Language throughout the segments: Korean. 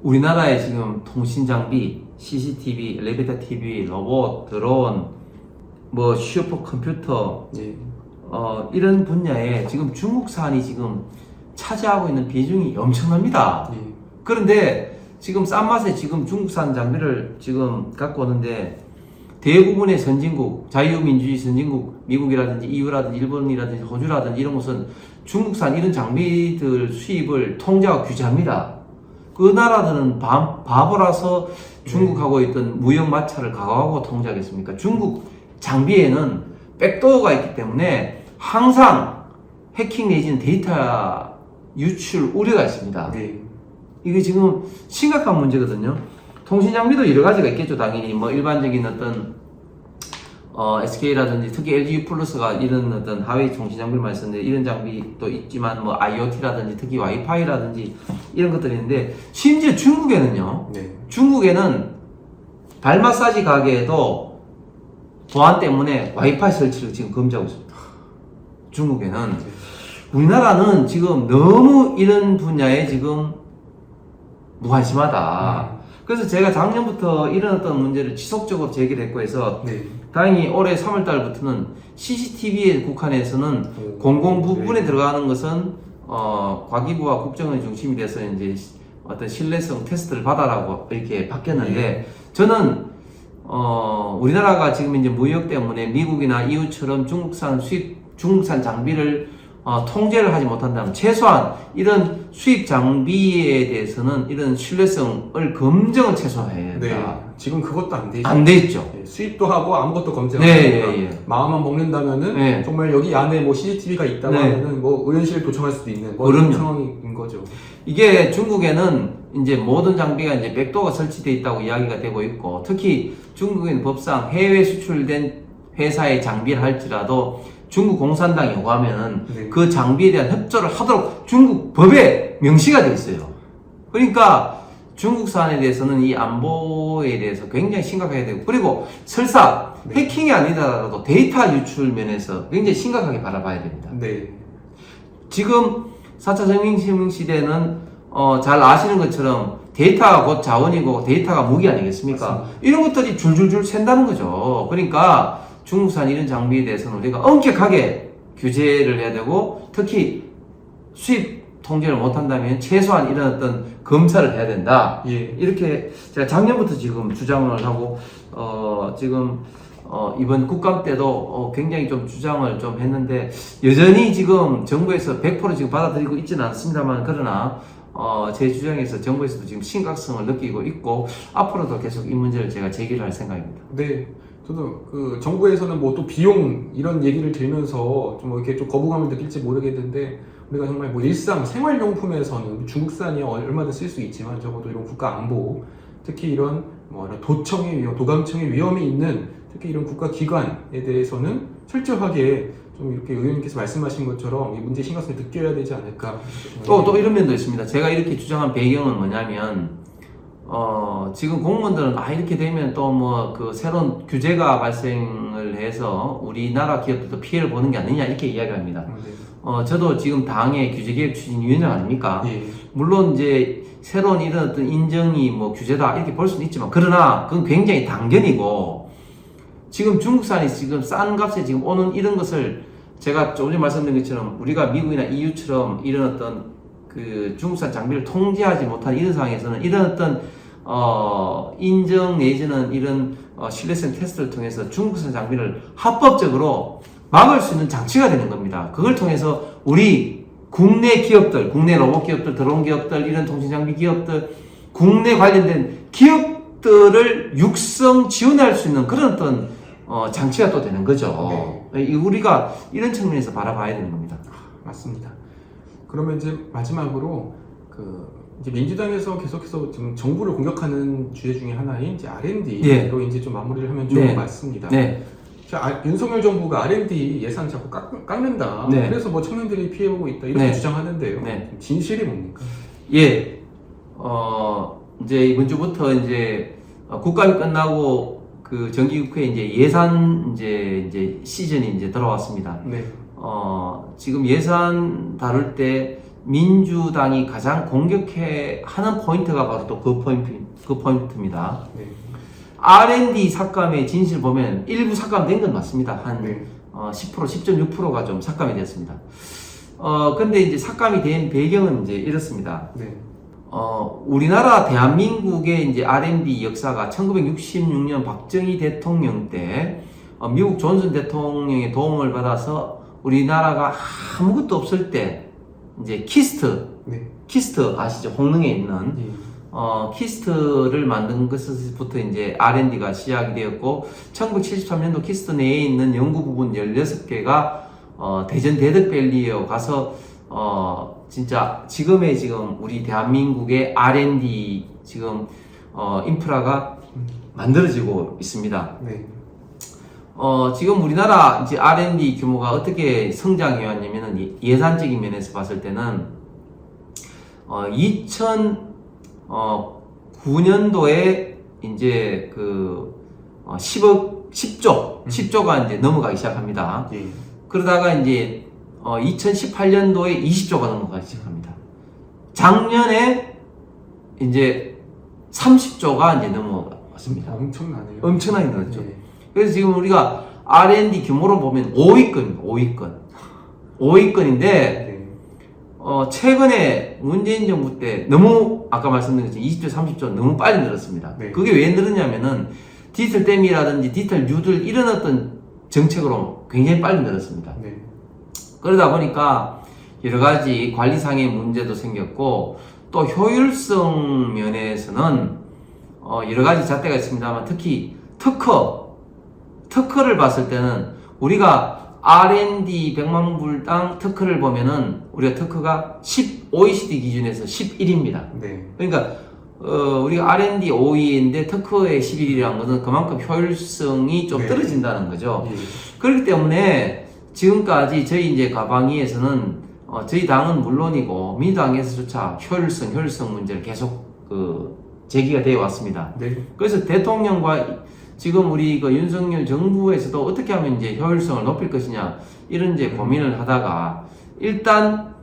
우리나라의 지금 통신 장비, CCTV, 엘리베이터 TV, 로봇, 드론, 뭐 슈퍼컴퓨터, 예. 이런 분야에 지금 중국산이 지금 차지하고 있는 비중이 엄청납니다. 예. 그런데 지금 싼 맛에 지금 중국산 장비를 지금 갖고 오는데 대부분의 선진국, 자유민주주의 선진국, 미국이라든지 EU라든지 일본이라든지 호주라든지 이런 곳은 중국산 이런 장비들 수입을 통제하고 규제합니다. 그 나라들은 바보라서 중국하고 있던 무역 마찰을 각오하고 통제하겠습니까? 중국 장비에는 백도어가 있기 때문에 항상 해킹 내지는 데이터 유출 우려가 있습니다. 네. 이게 지금 심각한 문제거든요. 통신 장비도 여러 가지가 있겠죠, 당연히. 뭐 일반적인 어떤 SK라든지 특히 LG 플러스가 이런 어떤 하위 통신 장비를 많이 쓰는데 이런 장비도 있지만 뭐 IoT라든지 특히 와이파이라든지 이런 것들이 있는데 심지어 중국에는요. 네. 중국에는 발 마사지 가게에도 보안 때문에 와이파이 설치를 지금 금지하고 있습니다. 중국에는. 우리나라는 지금 너무 이런 분야에 지금 무관심하다. 그래서 제가 작년부터 이런 어떤 문제를 지속적으로 제기를 했고 해서 네. 다행히 올해 3월달부터는 CCTV에 국한해서는 공공 부분에 네. 들어가는 것은 과기부와 국정원이 중심이 돼서 이제 어떤 신뢰성 테스트를 받아라고 이렇게 바뀌었는데 네. 저는 우리나라가 지금 이제 무역 때문에 미국이나 EU처럼 중국산 장비를 통제를 하지 못한다면 최소한 이런 수입 장비에 대해서는 이런 신뢰성을 검증을 최소화해야 네. 된다. 지금 그것도 안 되죠. 안 돼 있죠. 예, 수입도 하고 아무것도 검증 안 네, 하니까 예, 예. 마음만 먹는다면은 네. 정말 여기 안에 뭐 CCTV가 있다고 네. 하면은 뭐 의원실에 도청할 수도 있는 뭐 이런 그럼요. 상황인 거죠. 이게 중국에는 이제 모든 장비가 이제 백도어가 설치되어 있다고 이야기가 되고 있고 특히 중국인 법상 해외 수출된 회사의 장비를 할지라도 중국 공산당이 요구하면은 네. 그 장비에 대한 협조를 하도록 중국 법에 명시가 되어 있어요. 그러니까 중국산에 대해서는 이 안보에 대해서 굉장히 심각하게 되고 그리고 설사 네. 해킹이 아니더라도 데이터 유출 면에서 굉장히 심각하게 바라봐야 됩니다. 네. 지금 4차 전기신문 시대는 잘 아시는 것처럼 데이터가 곧 자원이고 데이터가 무기 아니겠습니까? 맞습니다. 이런 것들이 줄줄줄 샌다는 거죠. 그러니까 중국산 이런 장비에 대해서는 우리가 엄격하게 규제를 해야 되고 특히 수입 통제를 못한다면 최소한 이런 어떤 검사를 해야 된다. 예. 이렇게 제가 작년부터 지금 주장을 하고 지금 이번 국감 때도 굉장히 좀 주장을 좀 했는데 여전히 지금 정부에서 100% 지금 받아들이고 있지는 않습니다만 그러나 제 주장에서 정부에서도 지금 심각성을 느끼고 있고 앞으로도 계속 이 문제를 제가 제기를 할 생각입니다. 네. 저도 그 정부에서는 뭐 또 비용 이런 얘기를 들면서 좀 이렇게 좀 거부감을 느낄지 모르겠는데 우리가 정말 뭐 일상 생활용품에서는 중국산이 얼마든 쓸 수 있지만 적어도 이런 국가 안보 특히 이런 뭐 도청의 위험, 도감청의 위험이 있는 특히 이런 국가 기관에 대해서는 철저하게 좀 이렇게 의원님께서 말씀하신 것처럼 이 문제 심각성을 느껴야 되지 않을까. 또 이런 면도 있습니다. 제가 이렇게 주장한 배경은 뭐냐면 지금 공무원들은 이렇게 되면 또 뭐 그 새로운 규제가 발생을 해서 우리나라 기업들도 피해를 보는 게 아니냐 이렇게 이야기합니다. 네. 저도 지금 당의 규제개혁 추진위원장 아닙니까? 예. 물론 이제 새로운 이런 어떤 인정이 뭐 규제다 이렇게 볼 수는 있지만 그러나 그건 굉장히 당견이고 지금 중국산이 지금 싼 값에 지금 오는 이런 것을 제가 조금 전에 말씀드린 것처럼 우리가 미국이나 EU처럼 이런 어떤 그 중국산 장비를 통제하지 못한 이런 상황에서는 이런 어떤 인정 내지는 이런 신뢰성 테스트를 통해서 중국산 장비를 합법적으로 막을 수 있는 장치가 되는 겁니다. 그걸 통해서 우리 국내 기업들, 국내 로봇 기업들, 드론 기업들, 이런 통신 장비 기업들, 국내 관련된 기업들을 육성 지원할 수 있는 그런 어떤 장치가 또 되는 거죠. 네. 우리가 이런 측면에서 바라봐야 되는 겁니다. 맞습니다. 그러면 이제 마지막으로 이제 민주당에서 계속해서 지금 정부를 공격하는 주제 중에 하나인 이제 R&D로 이제 좀 마무리를 하면 좋을 것 같습니다. 네. 윤석열 정부가 R&D 예산 자꾸 깎는다. 네. 그래서 뭐 청년들이 피해보고 있다. 이렇게 네. 주장하는데요. 네. 진실이 뭡니까? 예. 이제 이번 주부터 이제 국감이 끝나고 그 정기국회 이제 예산 이제 시즌이 이제 들어왔습니다. 네. 지금 예산 다룰 때 민주당이 가장 공격해 하는 포인트가 바로 또 그 포인트입니다. 네. R&D 삭감의 진실 보면 일부 삭감된 건 맞습니다. 한 네. 10%, 10.6%가 좀 삭감이 됐습니다. 근데 이제 삭감이 된 배경은 이제 이렇습니다. 네. 우리나라 대한민국의 이제 R&D 역사가 1966년 박정희 대통령 때 미국 존슨 대통령의 도움을 받아서 우리나라가 아무것도 없을 때 이제 네. 키스트 아시죠? 홍릉에 있는 예. 키스트를 만든 것부터 이제 R&D가 시작이 되었고 1973년도 키스트 내에 있는 연구 부분 16개가 대전 데드밸리에 가서 진짜 지금 우리 대한민국의 R&D 지금 인프라가 만들어지고 있습니다. 네. 지금 우리나라 이제 R&D 규모가 어떻게 성장해 왔냐면은 예산적인 면에서 봤을 때는 2009년도에 이제 그 10조가 이제 넘어가기 시작합니다. 예. 그러다가 이제 2018년도에 20조가 넘어가기 시작합니다. 작년에 이제 30조가 이제 넘어갔습니다. 엄청나네요. 엄청나게 늘었죠. 예. 그래서 지금 우리가 R&D 규모로 보면 5위권인데 네. 최근에 문재인 정부 때 너무 아까 말씀드린 것처럼 20조, 30조 너무 빨리 늘었습니다. 네. 그게 왜 늘었냐면은 디지털 댐이라든지 디지털 뉴들 이런 어떤 정책으로 굉장히 빨리 늘었습니다. 네. 그러다 보니까 여러 가지 관리상의 문제도 생겼고 또 효율성 면에서는 여러 가지 잣대가 있습니다만 특히 특허를 봤을 때는 우리가 R&D 100만 불당 특허를 보면은 우리가 특허가 OECD 기준에서 11입니다. 네. 그러니까 우리가 R&D 5위인데 특허의 11이라는 것은 그만큼 효율성이 좀 네. 떨어진다는 거죠. 예. 그렇기 때문에 지금까지 저희 이제 가방위에서는 저희 당은 물론이고 민주당에서조차 효율성 문제를 계속 제기가 되어 왔습니다. 네. 그래서 대통령과 지금 우리 윤석열 정부에서도 어떻게 하면 이제 효율성을 높일 것이냐 이런 이제 고민을 하다가 일단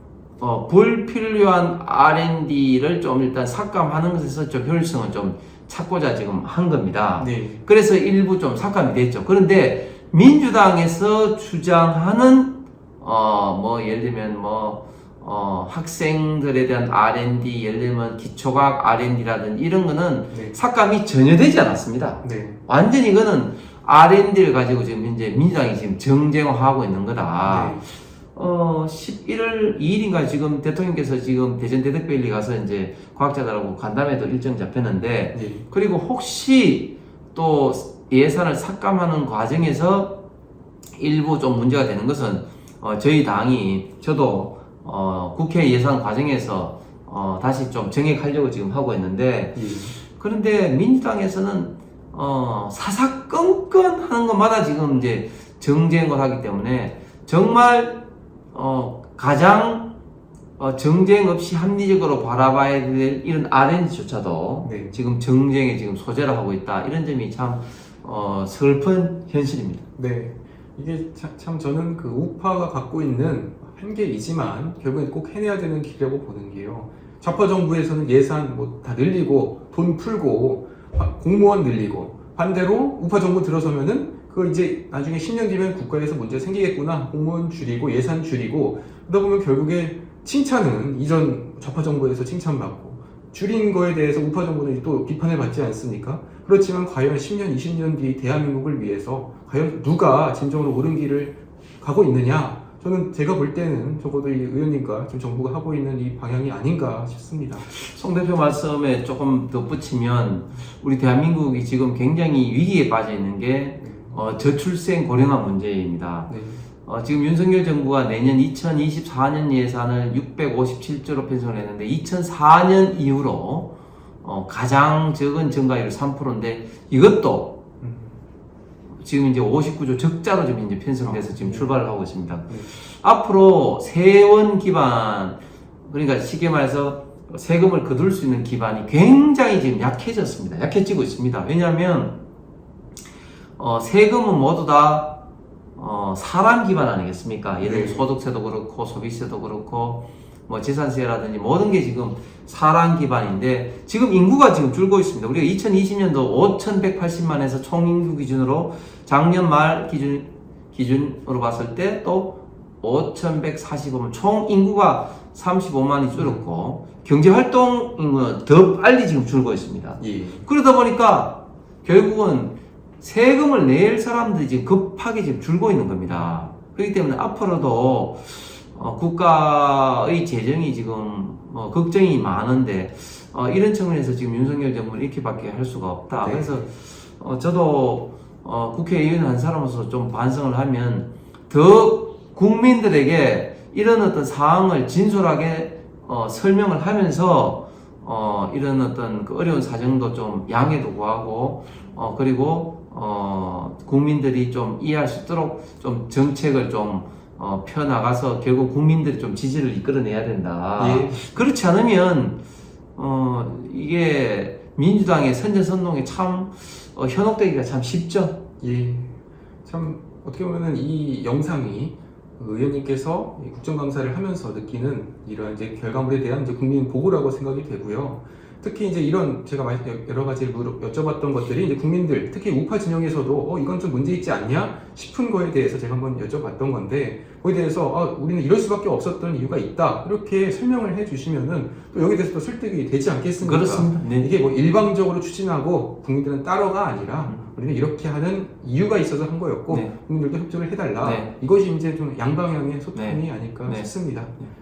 불필요한 R&D를 좀 일단 삭감하는 것에서 좀 효율성을 좀 찾고자 지금 한 겁니다. 네. 그래서 일부 좀 삭감이 됐죠. 그런데 민주당에서 주장하는 예를 들면 학생들에 대한 R&D, 예를 들면 기초과학 R&D라든지 이런 거는 네. 삭감이 전혀 되지 않았습니다. 네. 완전히 이거는 R&D를 가지고 지금 현재 민주당이 지금 정쟁화하고 있는 거다. 네. 11월 2일인가 지금 대통령께서 지금 대전 데드밸리 가서 이제 과학자들하고 간담회도 일정 잡혔는데 네. 그리고 혹시 또 예산을 삭감하는 과정에서 일부 좀 문제가 되는 것은 저희 당이 저도 국회 예산 과정에서 다시 좀 정액하려고 지금 하고 있는데 예. 그런데 민주당에서는 사사건건 하는 것마다 지금 이제 정쟁을 하기 때문에 정말 가장 정쟁 없이 합리적으로 바라봐야 될 이런 R&D조차도 네. 지금 정쟁에 지금 소재를 하고 있다 이런 점이 참 슬픈 현실입니다. 네. 이게 참 저는 그 우파가 갖고 있는 한계이지만 결국엔 꼭 해내야 되는 길이라고 보는 게요. 좌파 정부에서는 예산 다 늘리고 돈 풀고 공무원 늘리고 반대로 우파 정부 들어서면은 그거 이제 나중에 10년 뒤면 국가에서 문제 생기겠구나. 공무원 줄이고 예산 줄이고 그러다 보면 결국에 칭찬은 이전 좌파 정부에서 칭찬받고 줄인 거에 대해서 우파 정부는 또 비판을 받지 않습니까? 그렇지만 과연 10년, 20년 뒤 대한민국을 위해서 과연 누가 진정으로 옳은 길을 가고 있느냐? 저는 제가 볼 때는 적어도 이 의원님과 지금 정부가 하고 있는 이 방향이 아닌가 싶습니다. 송 대표 말씀에 조금 덧붙이면 우리 대한민국이 지금 굉장히 위기에 빠져 있는 게 저출생 고령화 문제입니다. 네. 지금 윤석열 정부가 내년 2024년 예산을 657조로 편성을 했는데 2004년 이후로 가장 적은 증가율 3%인데 이것도 지금 이제 59조 적자로 지금 이제 편성돼서 지금 출발을 하고 있습니다. 네. 앞으로 세원 기반, 그러니까 쉽게 말해서 세금을 거둘 수 있는 기반이 굉장히 지금 약해졌습니다. 약해지고 있습니다. 왜냐하면 세금은 모두 다 사람 기반 아니겠습니까? 예를 들면 네. 소득세도 그렇고 소비세도 그렇고 뭐 재산세라든지 모든 게 지금 사람 기반인데 지금 인구가 지금 줄고 있습니다. 우리가 2020년도 5,180만에서 총인구 기준으로 작년 말 기준으로 봤을 때 또 5,145만 총 인구가 35만이 줄었고 경제활동 인구는 더 빨리 지금 줄고 있습니다. 예. 그러다 보니까 결국은 세금을 낼 사람들이 지금 급하게 지금 줄고 있는 겁니다. 그렇기 때문에 앞으로도 국가의 재정이 지금 걱정이 많은데 이런 측면에서 지금 윤석열 정부는 이렇게밖에 할 수가 없다. 네. 그래서 저도 국회의원 한 사람으로서 좀 반성을 하면 더 국민들에게 이런 어떤 사항을 진솔하게 설명을 하면서 이런 어떤 그 어려운 사정도 좀 양해도 구하고 그리고 국민들이 좀 이해할 수 있도록 좀 정책을 좀 펴나가서 결국 국민들이 좀 지지를 이끌어내야 된다. 예. 그렇지 않으면 이게 민주당의 선전선동에 참 현혹되기가 참 쉽죠. 예. 참 어떻게 보면은 이 영상이 의원님께서 이 국정감사를 하면서 느끼는 이런 이제 결과물에 대한 이제 국민 보고라고 생각이 되고요. 특히 이제 이런 제가 여러 가지 여쭤봤던 것들이 이제 국민들, 특히 우파 진영에서도 이건 좀 문제 있지 않냐 싶은 거에 대해서 제가 한번 여쭤봤던 건데 거기에 대해서 우리는 이럴 수밖에 없었던 이유가 있다 이렇게 설명을 해주시면은 또 여기에 대해서 또 설득이 되지 않겠습니까? 그렇습니다. 네. 이게 뭐 일방적으로 추진하고 국민들은 따로가 아니라 우리는 이렇게 하는 이유가 있어서 한 거였고 네. 국민들도 협조를 해달라. 네. 이것이 이제 좀 양방향의 소통이 네. 아닐까 네. 싶습니다.